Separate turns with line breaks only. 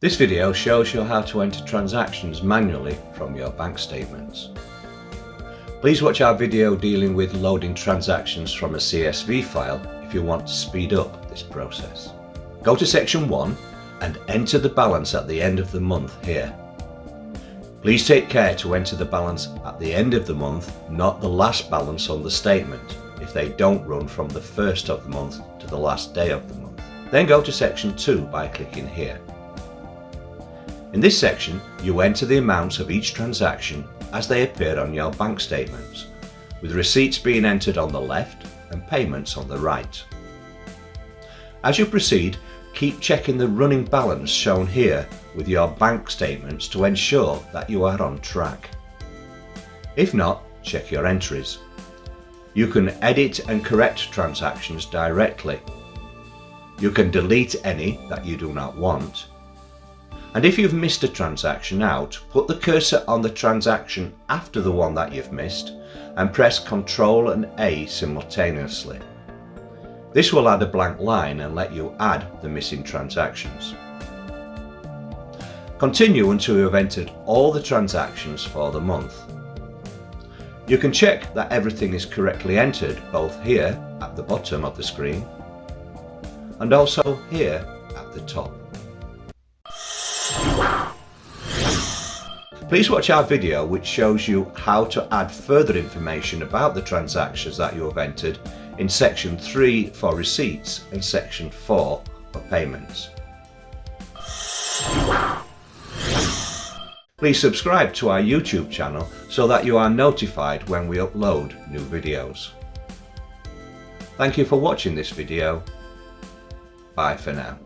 This video shows you how to enter transactions manually from your bank statements. Please watch our video dealing with loading transactions from a CSV file if you want to speed up this process. Go to section 1 and enter the balance at the end of the month here. Please take care to enter the balance at the end of the month, not the last balance on the statement, if they don't run from the first of the month to the last day of the month. Then go to section 2 by clicking here. In this section, you enter the amounts of each transaction as they appear on your bank statements, with receipts being entered on the left and payments on the right. As you proceed, keep checking the running balance shown here with your bank statements to ensure that you are on track. If not, check your entries. You can edit and correct transactions directly. You can delete any that you do not want. And if you've missed a transaction out, put the cursor on the transaction after the one that you've missed and press Ctrl and A simultaneously. This will add a blank line and let you add the missing transactions. Continue until you have entered all the transactions for the month. You can check that everything is correctly entered both here at the bottom of the screen and also here at the top. Please watch our video which shows you how to add further information about the transactions that you have entered in section 3 for receipts and section 4 for payments. Please subscribe to our YouTube channel so that you are notified when we upload new videos. Thank you for watching this video. Bye for now.